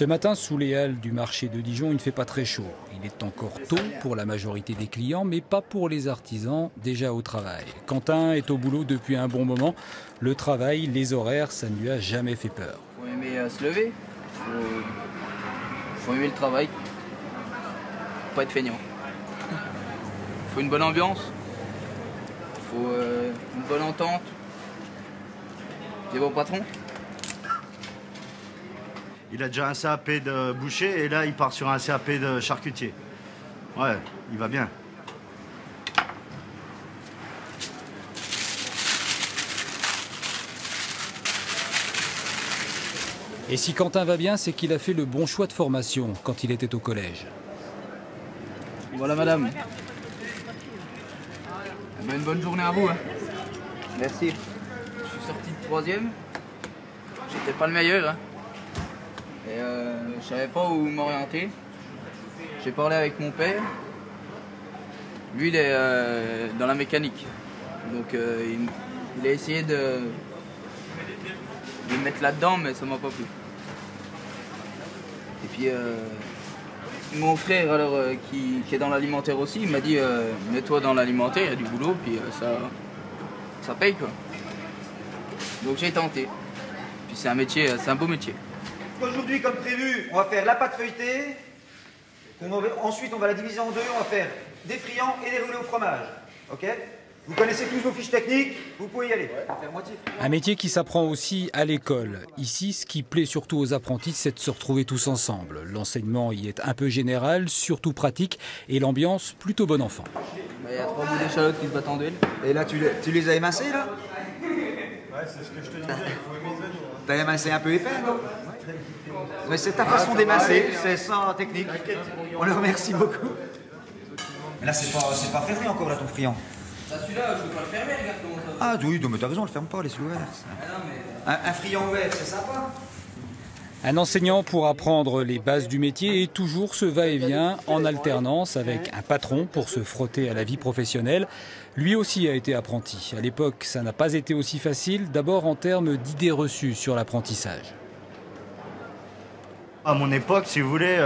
Ce matin, sous les halles du marché de Dijon, il ne fait pas très chaud. Il est encore tôt pour la majorité des clients, mais pas pour les artisans déjà au travail. Quentin est au boulot depuis un bon moment. Le travail, les horaires, ça ne lui a jamais fait peur. Faut aimer se lever, faut aimer le travail, faut pas être feignant. Faut une bonne ambiance, faut une bonne entente, des bons patrons. Il a déjà un CAP de boucher et là il part sur un CAP de charcutier. Ouais, il va bien. Et si Quentin va bien, c'est qu'il a fait le bon choix de formation quand il était au collège. Voilà madame. Eh ben, une bonne journée à vous. Hein. Merci. Je suis sorti de 3e. J'étais pas le meilleur. Hein. Et je savais pas où m'orienter. J'ai parlé avec mon père. Lui, il est dans la mécanique. Donc il a essayé de me mettre là-dedans, mais ça m'a pas plu. Et puis mon frère, alors, qui est dans l'alimentaire aussi, il m'a dit mets-toi dans l'alimentaire, il y a du boulot, puis ça paye quoi. Donc j'ai tenté. Puis c'est un métier, c'est un beau métier. Aujourd'hui, comme prévu, on va faire la pâte feuilletée. Ensuite, on va la diviser en deux. On va faire des friands et des roulés au fromage. Ok? Vous connaissez tous vos fiches techniques, vous pouvez y aller. Un métier qui s'apprend aussi à l'école. Ici, ce qui plaît surtout aux apprentis, c'est de se retrouver tous ensemble. L'enseignement y est un peu général, surtout pratique, et l'ambiance plutôt bon enfant. Il y a 3 bouts d'échalote qui se battent en duel. Et là, tu les as émincés, là? Ouais, c'est ce que je te disais, il faut aimer les oignons. T'as émincé un peu épais, non? Mais c'est ta façon d'émincer, c'est sans technique. On le remercie beaucoup. Mais là, c'est pas fermé encore, là, ton friand. Ça, celui-là, je veux pas le fermer, regarde comment ça va. Ah oui, mais t'as raison, on le ferme pas, laisse-le ouvert. Un friand ouvert, c'est sympa. Un enseignant pour apprendre les bases du métier et toujours ce va-et-vient en alternance avec un patron pour se frotter à la vie professionnelle. Lui aussi a été apprenti. À l'époque, ça n'a pas été aussi facile, d'abord en termes d'idées reçues sur l'apprentissage. À mon époque, si vous voulez,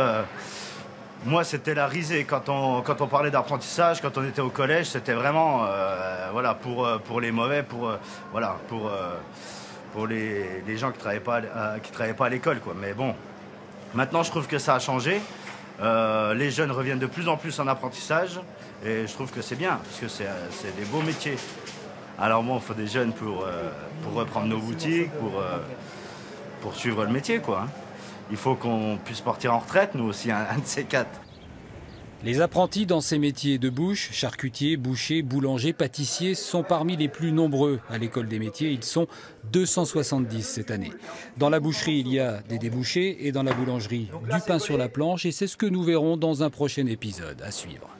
moi c'était la risée. Quand on parlait d'apprentissage, quand on était au collège, c'était vraiment voilà, pour les mauvais, pour les gens qui travaillaient pas à l'école, quoi. Mais bon, maintenant je trouve que ça a changé. Les jeunes reviennent de plus en plus en apprentissage et je trouve que c'est bien parce que c'est des beaux métiers. Alors bon, il faut des jeunes pour reprendre nos boutiques, pour suivre le métier, quoi. Hein. Il faut qu'on puisse partir en retraite, nous aussi, un de ces quatre. Les apprentis dans ces métiers de bouche, charcutiers, bouchers, boulangers, pâtissiers, sont parmi les plus nombreux à l'école des métiers. Ils sont 270 cette année. Dans la boucherie, il y a des débouchés et dans la boulangerie, du pain sur la planche. Et c'est ce que nous verrons dans un prochain épisode à suivre.